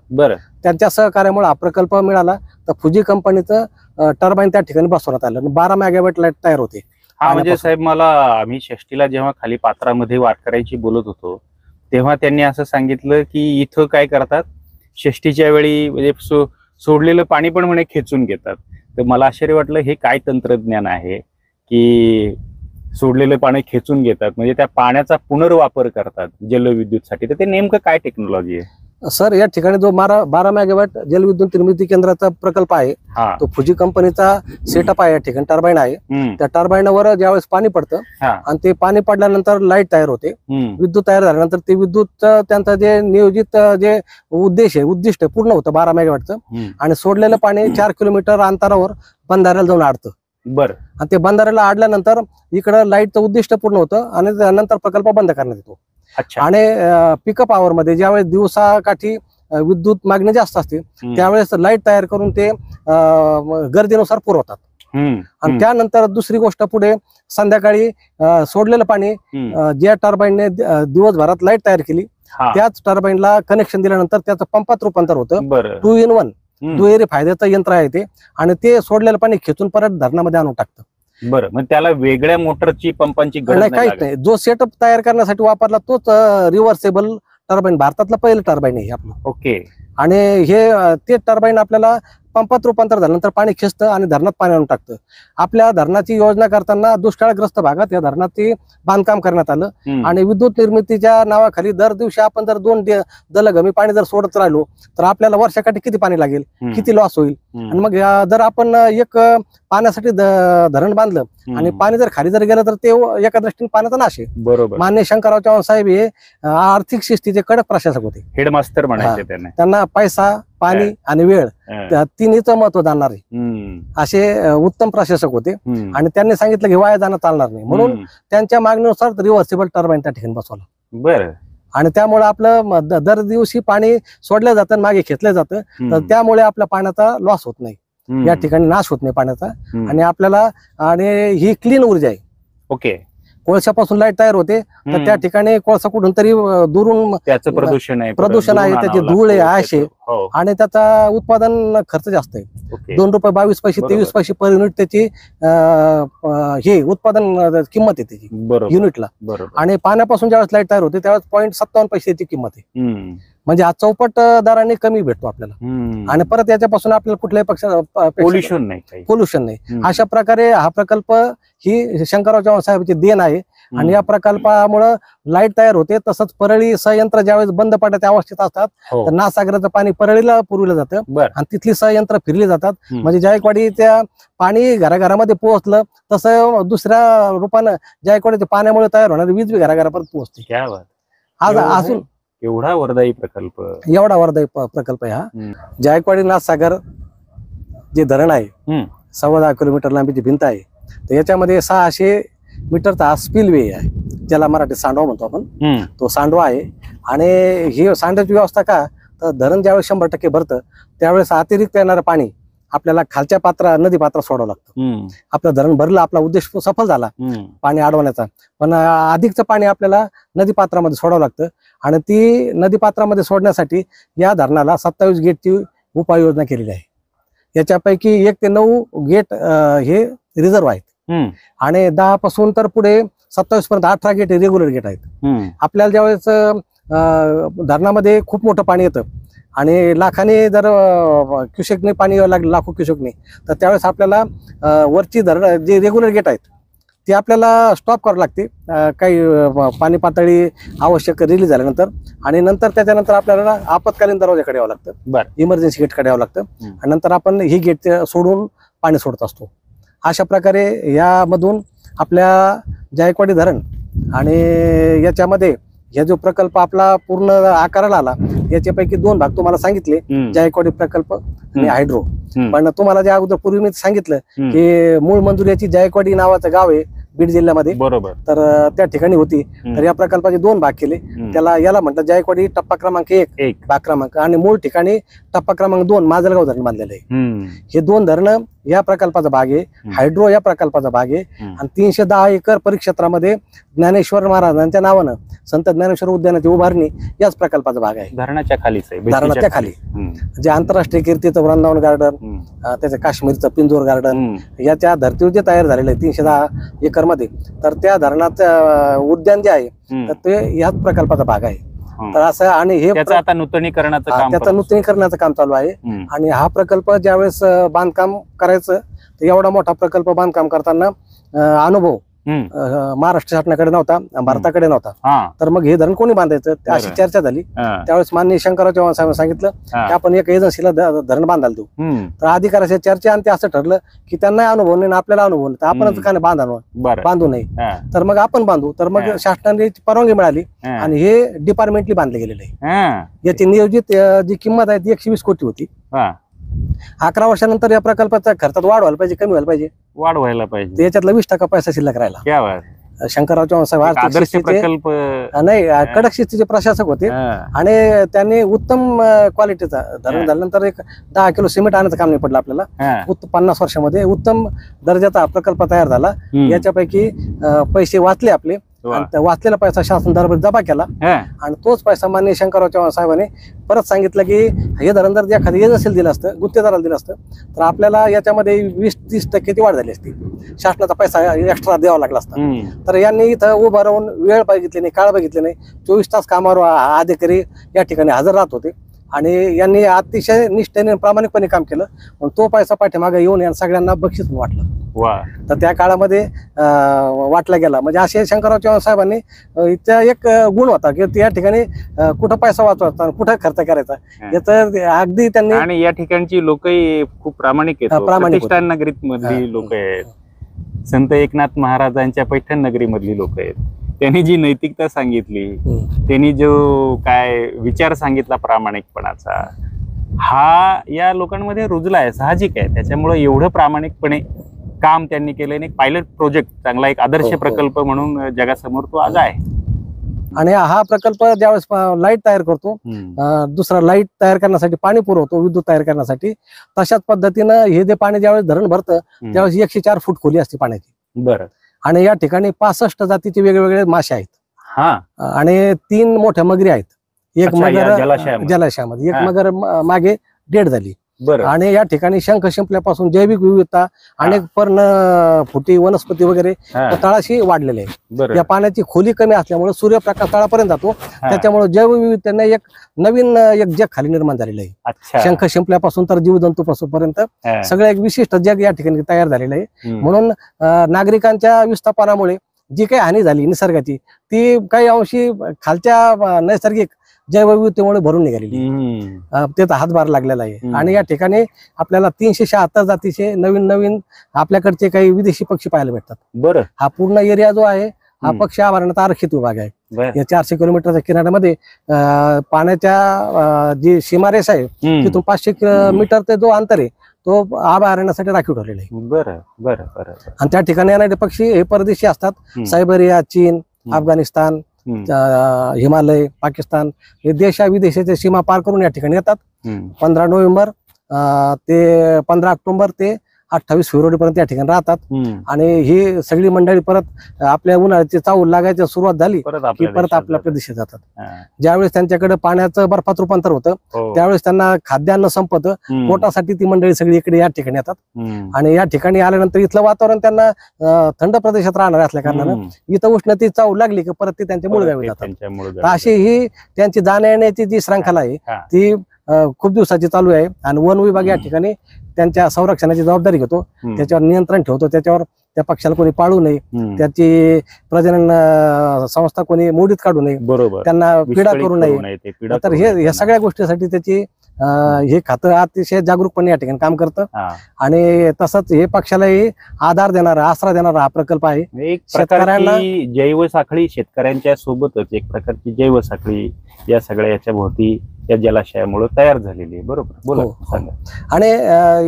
त्यांच्या सहकार्यामुळे हा प्रकल्प मिळाला. तर फुजी कंपनीचं टर्बाईन त्या ठिकाणी बसवण्यात आलं. 12 मेगावॅट लाईट तयार होते. म्हणजे साहेब मला आम्ही षष्टीला जेव्हा खाली पात्रामध्ये वारकऱ्यांची बोलत होतो तेव्हा त्यांनी असं सांगितलं की इथं काय करतात, षष्टीच्या वेळी म्हणजे सोडलेलं पाणी पण म्हणे खेचून घेतात. तर मला आश्चर्य वाटलं हे काय तंत्रज्ञान आहे की सोडलेलं पाणी खेचून घेतात, म्हणजे त्या पाण्याचा पुनर्वापर करतात जलविद्युतसाठी. तर ते नेमकं काय टेक्नॉलॉजी आहे सर? या ठिकाणी जो 12 मेगावॅट जलविद्युत निर्मिती केंद्राचा प्रकल्प आहे तो फुजी कंपनीचा सेटअप आहे. या ठिकाणी टर्बाईन आहे. त्या टर्बाईनवर ज्यावेळेस पाणी पडतं आणि ते पाणी पडल्यानंतर लाईट तयार होते, विद्युत तयार झाल्यानंतर ते विद्युत त्यांचं जे नियोजित जे उद्दिष्ट पूर्ण होतं 12 मेगावॅटचं. आणि सोडलेलं पाणी 4 किलोमीटर अंतरावर बंधाऱ्याला जाऊन अडतं. आणि ते बंधाऱ्याला अडल्यानंतर इकडं लाईटचं उद्दिष्ट पूर्ण होतं आणि नंतर प्रकल्प बंद करण्यात येतो. आणि पिकअप आवर मध्ये ज्यावेळेस दिवसाकाठी विद्युत मागणी जास्त असते त्यावेळेस लाईट तयार करून ते गरजेनुसार पुरवतात. आणि त्यानंतर दुसरी गोष्ट, पुढे संध्याकाळी सोडलेलं पाणी ज्या टर्बाईनने दिवसभरात लाईट तयार केली त्याच टर्बाईनला कनेक्शन दिल्यानंतर त्याचं पंपात रूपांतर होतं. 2 in 1 दुहेरी फायद्याचं यंत्र आहे ते. आणि ते सोडलेलं पाणी खेचून परत धरणामध्ये आणून टाकतं. मग त्याला वेगळ्या मोटरची पंपांची गरज नाही, काहीच नाही. जो सेटअप तयार करण्यासाठी वापरला तोच रिव्हर्सेबल टर्बाईन, भारतातलं पहिलं टर्बाईन आहे आपलं. आणि हे ते टर्बाईन आपल्याला पंपात रूपांतर झाल्यानंतर पाणी खेचतं आणि धरणात पाणी आणून टाकतं. आपल्या धरणाची योजना करताना दुष्काळग्रस्त भागात या धरणाचे बांधकाम करण्यात आलं आणि विद्युत निर्मितीच्या नावाखाली दर दिवशी आपण जर 2 दलगमी पाणी जर सोडत राहिलो तर आपल्याला वर्षाकाठी किती पाणी लागेल, किती लॉस होईल. आणि मग जर आपण एक पाण्यासाठी धरण बांधलं आणि पाणी जर खाली जर गेलं तर ते एका दृष्टीने पाण्याचा नाश आहे. बरोबर. माननीय शंकरराव चव्हाण साहेब हे आर्थिक शिस्तीचे कडक प्रशासक होते, हेडमास्टर म्हणायचे. त्यांना पैसा, पाणी आणि वेळ तिन्हीचं महत्व जाणणारे असे उत्तम प्रशासक होते. आणि त्यांनी सांगितलं की वाया जाणं चालणार नाही, म्हणून त्यांच्या मागणीनुसार रिव्हर्सेबल टर्बाईन त्या ठिकाणी बसवला. आणि त्यामुळे आपलं दर दिवशी पाणी सोडलं जातं, मागे घेतलं जातं. तर त्यामुळे आपल्या पाण्याचा लॉस होत नाही, या ठिकाणी नाश होत नाही पाण्याचा. आणि आपल्याला आणि ही क्लीन ऊर्जा आहे. कोळशापासून लाईट तयार होते तर त्या ठिकाणी कोळसा कुठून तरी दुरून त्याचं प्रदूषण आहे, त्याची धूळ आहे, आश आहे, हो. आणि त्याचा उत्पादन खर्च जास्त आहे. ओके. 2 रुपये 22 पैसे बरोबर. 23 पैसे पर युनिट त्याची हे उत्पादन किंमत आहे त्याची बरोबर युनिटला. बरोबर. आणि पाण्यापासून ज्यावेळेस लाईट तयार होते त्यावेळेस 0.57 पैशाची किंमत आहे. हम्म. म्हणजे हा चौपट दराने कमी भेटतो आपल्याला. हम्म. आणि परत याच्यापासून आपल्याला कुठल्याही पोल्युशन नाही काही. पोल्युशन नाही. हम्म. अशा प्रकारे हा प्रकल्प ही शंकरराव चव्हाण साहेबांची देण आहे. आणि या प्रकल्पामुळे लाईट तयार होते. तसंच परळी संयंत्र ज्यावेळेस बंद पडण्याच्या अवस्थेत असतात हो. तर नासागराचं पाणी परळीला पुरवलं जातं बर. आणि तिथली संयंत्र फिरली जातात. हम्म. म्हणजे जायकवाडी त्या पाणी घराघरामध्ये पोहोचलं तसं दुसऱ्या रूपानं जायकवाडी पाण्यामुळे तयार होणारी वीज बी घराघरापर्यंत पोहोचते. क्या बात. आज एवढं अजून एवढा वरदायी प्रकल्प. एवढा वरदायी प्रकल्प आहे हा. हम्म. जायकवाडी नाथसागर जे धरण आहे हम्म. 10.25 किलोमीटर लांबीची भिंत आहे. तर याच्यामध्ये 600 मीटरचा स्पिलवे आहे ज्याला मराठीत सांडवा म्हणतो आपण. हम्म. तो सांडवा आहे. आणि ही सांडव्याची व्यवस्था का तर धरण ज्यावेळेस 100% भरतं त्यावेळेस अतिरिक्त येणारं पाणी आपल्याला खालच्या नदी पात्रात सोडावं लागतं. हम्म. आपलं धरण भरलं, आपला उद्देश सफल झाला हम्म. पाणी अडवण्याचा. पण अधिकचं पाणी आपल्याला नदी पात्रामध्ये सोडावं लागतं. आणि ती नदी पात्रामध्ये सोडण्यासाठी या धरणाला 27 गेटची उपाययोजना केलेली आहे. याच्यापैकी 1 ते 9 गेट हे रिझर्व्ह आहेत. हम्म. आणि 10 पासून तर पुढे 27 पर्यंत 18 गेट रेग्युलर गेट आहेत. हम्म. आपल्याला ज्यावेळेस धरणामध्ये खूप मोठं पाणी येतं आणि लाखाने जर क्युसेकने पाणी यावं लागलं, लाखो क्युसेकने, तर त्यावेळेस आपल्याला वरची धरण जे रेग्युलर गेट आहेत ते आपल्याला स्टॉप करावं लागते काही पाणी पातळी आवश्यक रिलीज झाल्यानंतर. आणि नंतर त्याच्यानंतर आपल्याला आपत्कालीन दरवाजाकडे यावं लागतं, बर. इमर्जन्सी गेटकडे यावं लागतं. हम्म. आणि नंतर आपण ही गेट सोडून पाणी सोडत असतो. अशा प्रकारे यामधून आपल्या जायकवाडी धरण आणि याच्यामध्ये हा जो प्रकल्प आपला पूर्ण आकाराला आला याच्यापैकी 2 भाग तुम्हाला सांगितले, हम्म. जायकवाडी प्रकल्प आणि हायड्रो. हम्म. पण तुम्हाला ज्या अगोदर पूर्वी मी सांगितलं हम्म. की मूळ मंजुऱ्याची जायकवाडी नावाचं गाव आहे बीड जिल्ह्यामध्ये, बरोबर. तर त्या ठिकाणी होती. हम्म. तर या प्रकल्पाचे 2 भाग केले. हम्म. याला म्हणतात जायकवाडी टप्पा क्रमांक 1 भाग क्रमांक, आणि मूळ ठिकाणी टप्पा क्रमांक 2 माजलगाव धरण बांधलेलं आहे. हम्म. हे 2 धरणं या प्रकल्पाचा भाग आहे. हायड्रो या प्रकल्पाचा भाग आहे. हम्म. आणि 310 एकर परिक्षेत्रामध्ये ज्ञानेश्वर महाराजांच्या नावानं संत ज्ञानेश्वर उद्यानाची उभारणी याच प्रकल्पाचा भाग आहे. धरणाच्या खालीच आहे, धरणाच्या खाली. हम्म. जे आंतरराष्ट्रीय कीर्तीचं वृंदावन गार्डन, हम्म. त्याचं काश्मीरचं पिंजोर गार्डन, हम्म. याच्या धर्तीवर जे तयार झालेलं आहे 310 एकर मध्ये, तर त्या धरणाचं उद्यान जे आहे हम्म. तर ते ह्याच प्रकल्पाचा भाग आहे. हम्म. तर असं, आणि हे त्याचं आता नूतनीकरणाचं काम त्याचं करतो. नूतनीकरणाचं काम चालू आहे. हम्म. आणि हा प्रकल्प ज्यावेळेस बांधकाम करायचं तर एवढा मोठा प्रकल्प बांधकाम करताना अनुभव हम्म. महाराष्ट्र शासनाकडे नव्हता, भारताकडे नव्हता. हा. तर मग हे धरण कोणी बांधायचं अशी बरं. चर्चा झाली. हा. त्यावेळेस माननीय शंकरराव चव्हाण साहेबांनी सांगितलं हा. की आपण एक एजन्सीला धरण बांधायला देऊ. हम्म. तर अधिकाऱ्याच्या चर्चा आणि ते असं ठरलं की त्यांना अनुभव नाही आणि आपल्याला अनुभव नाही, तर आपणच का नाही बरं. बांधू नये. हा. तर मग आपण बांधू. तर मग हा. शासनाने परवानगी मिळाली हा. आणि हे डिपार्टमेंटली बांधले गेलेले आहे. हा. याची नियोजित जी किंमत आहे ती 120 कोटी होती. हा. 11 वर्षानंतर या प्रकल्पाचा खर्चात वाढ व्हायला पाहिजे, कमी व्हायला पाहिजे. वाढ व्हायला तर पाहिजे. याच्यातला 20% पैसा शिल्लक राहिला. क्या बात. शंकरराव चव्हाण साहेब एक आर्थिक आदर्श शिस्तीचे- प्रकल्प. नाही, कडक शिस्तीचे प्रशासक होते. हा. आणि त्यांनी उत्तम क्वालिटीचा धरण झाल्यानंतर एक 10 किलो सिमेंट आणायचं काम नाही पडलं आपल्याला. हा. 50 वर्षामध्ये उत्तम दर्जाचा प्रकल्प तयार झाला. हम्म. याच्यापैकी पैसे वाचले आपले वा. आणि त्या वाचलेला पैसा शासन दरबारी जमा केला. हा. आणि तोच पैसा माननीय शंकरराव चव्हाण साहेबांनी परत सांगितलं की हे धरण जर एखाद्या एजन्सीला दिलं असतं, गुत्तेदाराला दिलं असतं, तर आपल्याला याच्यामध्ये 20-30% ती वाढ झाली असती. शासनाचा पैसा एक्स्ट्रा द्यावा लागला असता. हम्म. तर यांनी इथं उभं राहून वेळ बघितली नाही, काळ बघितली नाही. 24 तास कामावर अधिकारी या ठिकाणी हजर राहत होते. आणि यांनी अतिशय निष्ठेने प्रामाणिकपणे काम केलं. पण तो पैसा पाठीमागे येऊन या सगळ्यांना बक्षीस वाटलं. वा. तर त्या काळामध्ये वाटला गेला. म्हणजे असे शंकरराव चव्हाण साहेबांनी इथं एक गुण होता की त्या ठिकाणी कुठं पैसा वाचवायचा, कुठं खर्च करायचा, याचं अगदी त्यांनी. आणि या ठिकाणची लोकही खूप प्रामाणिक आहेत. प्रामाणिक प्रतिष्ठान नगरीत मधली लोक आहेत. संत एकनाथ महाराजांच्या पैठण नगरी मधली लोक आहेत. त्यांनी जी नैतिकता सांगितली, त्यांनी जो काय विचार सांगितला प्रामाणिकपणाचा, हा या लोकांमध्ये रुजला आहे, साहजिक आहे. त्याच्यामुळे एवढं प्रामाणिकपणे काम त्यांनी केलं. एक पायलट प्रोजेक्ट, चांगला एक आदर्श प्रकल्प म्हणून जगासमोर तो आज आहे. आणि हा प्रकल्प ज्यावेळेस लाईट तयार करतो, दुसरा लाईट तयार करण्यासाठी पाणी पुरवतो, विद्युत तयार करण्यासाठी, तशाच पद्धतीनं हे जे पाणी ज्यावेळेस धरण भरतं त्यावेळेस 104 फूट खोली असते पाण्याची. बरं. आणि या ठिकाणी 65 जातीचे वेगवेगळे मासे आहेत. हा. आणि 3 मोठ्या मगरी आहेत. एक अच्छा, या मगर जलाशयामध्ये. जलाशयामध्ये एक हा. मगर मागे डेड झाली. बरं. आणि या ठिकाणी शंख शिंपल्यापासून जैविक विविधता, अनेक पर्ण फुटी वनस्पती वगैरे हा, तळाशी वाढलेले आहे. बरं. या पाण्याची खोली कमी असल्यामुळे सूर्यप्रकाश तळापर्यंत जातो. हा. त्याच्यामुळे जैवविविधतेने एक नवीन एक जग खाली निर्माण झालेलं आहे. अच्छा. शंख शिंपल्यापासून तर जीवजंतूपासून पर्यंत हा. सगळं एक विशिष्ट जग या ठिकाणी तयार झालेलं आहे. हम्म. म्हणून नागरिकांच्या विस्थापनामुळे जी काही हानी झाली निसर्गाची, ती काही अंशी खालच्या नैसर्गिक जैवविविधतेमुळे भरून निघालेली आहे. हम्म. त्याचा हातभार लागलेला आहे. हम्म. आणि या ठिकाणी आपल्याला 376 जातीचे नवीन नवीन आपल्याकडचे काही विदेशी पक्षी पाहायला भेटतात. बरं. हा पूर्ण एरिया जो आहे हा हम्म. पक्षी अभयारण्याचा आरक्षित विभाग आहे. बरं. या 400 किलोमीटरच्या किनाऱ्यामध्ये पाण्याच्या जी सीमारेषा आहे हम्म. तिथून 500 मीटर ते जो अंतर आहे तो अभयारण्यासाठी राखीव ठेवलेला आहे. बरं बरं बरं. आणि त्या ठिकाणी येणारे पक्षी हे परदेशी असतात. हम्म. सायबेरिया, चीन, हम्म. अफगाणिस्तान, हम्म. हिमालय, पाकिस्तान हे देशाविदेशाच्या सीमा पार करून या ठिकाणी येतात. हम्म. 15 नोव्हेंबर ते 15 ऑक्टोबर ते 28 फेब्रुवारी पर्यंत या ठिकाणी राहतात. हम्म. आणि ही सगळी मंडळी परत आपल्या उन्हाळ्याची चाहूल लागायची सुरुवात झाली परत की आपल्या परत देशात आपल्या जातात. देशात जातात. हा. ज्यावेळेस त्यांच्याकडे पाण्याचं बर्फात रूपांतर होतं हो. त्यावेळेस त्यांना खाद्यान्न संपतं. हम्म. पोटासाठी ती मंडळी सगळी इकडे या ठिकाणी येतात. हम्म. आणि या ठिकाणी आल्यानंतर इथलं वातावरण त्यांना थंड प्रदेशात राहणार असल्या कारणानं हम्म. इथं उष्णतेची चाहूल लागली की परत ते त्यांच्या मूळ परत गावी ते जातात. त्यांच्या मूळ तर गावी अशी ही त्यांची जाण्या येण्याची जी श्रंखला आहे हा. ती खूप दिवसाची चालू आहे. आणि वन विभाग या ठिकाणी त्यांच्या संरक्षणाची जबाबदारी घेतो, हम्म. त्याच्यावर नियंत्रण ठेवतो, त्याच्यावर त्या पक्षाला कोणी पाळू नये, हम्म. त्याची प्रजनन संस्था कोणी मोडीत काढू नये, बरोबर. त्यांना पीडा विस्कळीत करू नये. ते पीडा तर करू हे नये ह्या सगळ्या गोष्टीसाठी त्याची हे खातं अतिशय जागरूकपणे या ठिकाणी काम करतं. हा. आणि तसंच हे पक्षालाही आधार देणारा, आसरा देणारा हा प्रकल्प आहे. एक शेतकऱ्यांना- प्रकारची जैव साखळी शेतकऱ्यांच्या सोबतच एक प्रकारची जैव साखळी या सगळ्या याच्या भोवती या जलाशयामुळे तयार झालेली आहे. बरोबर. बोला. हो, हो. सांगा. आणि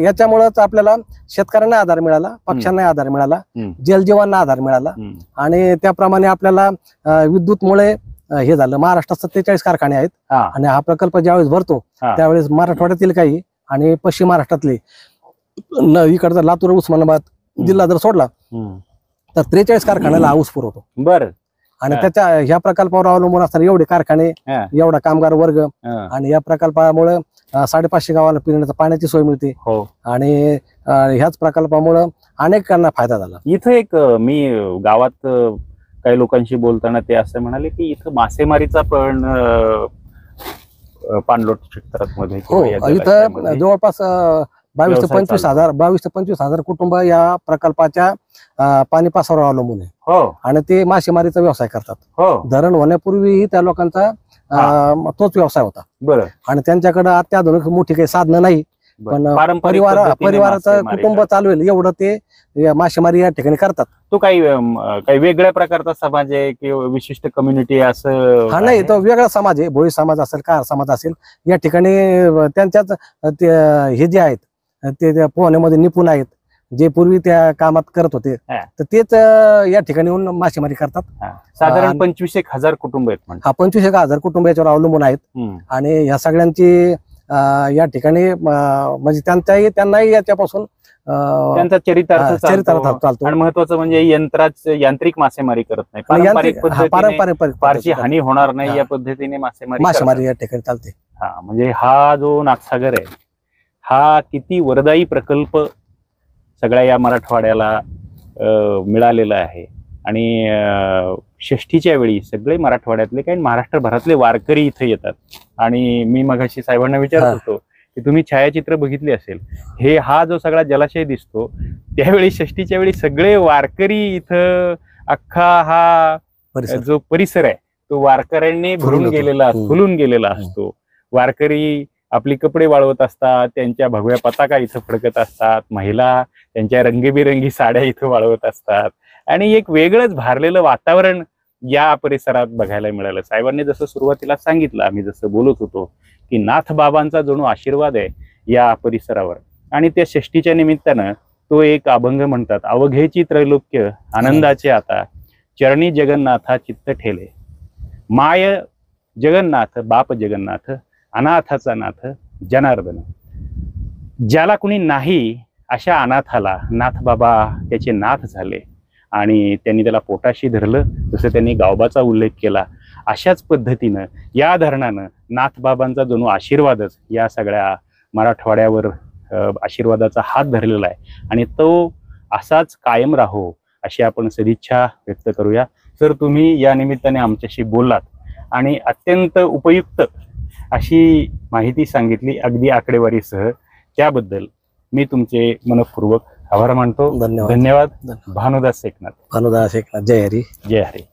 याच्यामुळेच आपल्याला शेतकऱ्यांना आधार मिळाला, पक्ष्यांना आधार मिळाला, हम्म. जलजीवांना आधार मिळाला. हम्म. आणि त्याप्रमाणे आपल्याला विद्युतमुळे हे झालं. महाराष्ट्रात 47 कारखाने आहेत. हा. आणि हा प्रकल्प ज्यावेळेस भरतो हा. त्यावेळेस मराठवाड्यातील काही आणि पश्चिम महाराष्ट्रातले इकडचा लातूर, उस्मानाबाद जिल्हा जर सोडला हम्म. तर 43 कारखान्याला हा ऊस पुरवतो. बरं. आणि हा. त्याच्या ह्या प्रकल्पावर अवलंबून असणारे एवढे कारखाने, हा. एवढा कामगार वर्ग, हा. आणि या प्रकल्पामुळे 550 गावाला पिण्याच्या पाण्याची सोय मिळते. हो. आणि ह्याच प्रकल्पामुळे अनेकांना फायदा झाला. इथं एक मी गावात काही लोकांशी बोलताना ते असं म्हणाले की इथं मासेमारीचा पण पाणलोट क्षेत्रामध्ये हो, किंवा या इथं जलाशयामध्ये जवळपास 22 ते व्यवसाय 25 हजार कुटुंब या प्रकल्पाच्या पाणी पासावर अवलंबून आहे. हो. आणि ते मासेमारीचा व्यवसाय करतात. हो. धरण होण्यापूर्वीही त्या लोकांचा तोच व्यवसाय होता. बरं. आणि त्यांच्याकडे अत्याधुनिक मोठी काही साधनं नाही, बरं. पण पारंपरिक पद्धतीने परिवाराचं मासेमारी कुटुंब करतात. चालवेल एवढं ते या मासेमारी या ठिकाणी करतात. तो काही वेगळ्या प्रकारचा समाज आहे किंवा विशिष्ट कम्युनिटी असं हा नाही, आहे? तो वेगळा समाज आहे. भोई समाज असेल, कार समाज असेल, या ठिकाणी त्यांच्याच हे जे आहेत ते पोहण्यामध्ये निपुण आहेत, जे पूर्वी त्या कामात करत होते, हा. तर तेच या ठिकाणी येऊन मासेमारी करतात. हा. साधारण आणि- 25,000 कुटुंब आहेत म्हणतात. हा 25,000 कुटुंब याच्यावर अवलंबून आहेत. हम्म. आणि ह्या सगळ्यांची या ठिकाणी म्हणजे त्यांनाही याच्यापासून त्यांचा चरितार्थ चालतो. चालतो. आणि महत्वाचं म्हणजे यांत्रिक मासेमारी करत नाही. आणि पारंपरिक यांत्रिक- पद्धतीने फारशी पद्धतीने हानी होणार नाही हा. या पद्धतीने मासेमारी मासेमारी या ठिकाणी चालते. करतात. हा, म्हणजे हा जो नाथसागर आहे हा किती वरदायी प्रकल्प सगळ्या या मराठवाड्याला मिळालेला आहे. आणि षष्ठीच्या वेळी सगळे मराठवाड्यातले काही महाराष्ट्रभरातले वारकरी इथे येतात. आणि मी मगाशी साहेबांना विचारत होतो की तुम्ही छायाचित्र बघितली असेल, हा जो सगळा जलाशय दिसतो त्यावेळी षष्ठीच्या वेळी सगळे वारकरी इथं अख्खा हा परिसर. जो परिसर आहे तो वारकऱ्यांनी भरून होतो. गेलेला फुलून गेलेला असतो. वारकरी आपली कपडे वाळवत असतात, त्यांच्या भगव्या पताका इथं फडकत असतात, महिला त्यांच्या रंगीबिरंगी साड्या इथं वाळवत असतात. आणि एक वेगळंच भारलेलं वातावरण या परिसरात बघायला मिळालं. साहेबांनी जसं सुरुवातीला सांगितलं, आम्ही जसं बोलत होतो की नाथ बाबांचा जणू आशीर्वाद आहे या परिसरावर. आणि त्या षष्टीच्या निमित्तानं तो एक अभंग म्हणतात, अवघेची त्रैलोक्य आनंदाचे आता चरणी जगन्नाथा चित्त ठेले, माय जगन्नाथ बाप जगन्नाथ अनाथाचा नाथ जनार्दन. ज्याला कुणी नाही अशा अनाथाला नाथ बाबा त्याचे नाथ झाले आणि त्यांनी त्याला पोटाशी धरलं. जसं त्यांनी गावबाचा उल्लेख केला. अशाच पद्धतीनं या धरणानं नाथबाबांचा जणू आशीर्वादच या सगळ्या मराठवाड्यावर आशीर्वादाचा हात धरलेला आहे आणि तो असाच कायम राहो अशी आपण सदिच्छा व्यक्त करूया. तर तुम्ही या निमित्ताने आमच्याशी बोललात आणि अत्यंत उपयुक्त अशी माहिती सांगितली अगदी आकडेवारीसह, त्याबद्दल मी तुमचे मनपूर्वक आभार मानतो. धन्यवाद. धन्यवाद. भानुदास एकनाथ. भानुदास एकनाथ. जय हरी. जय हरी.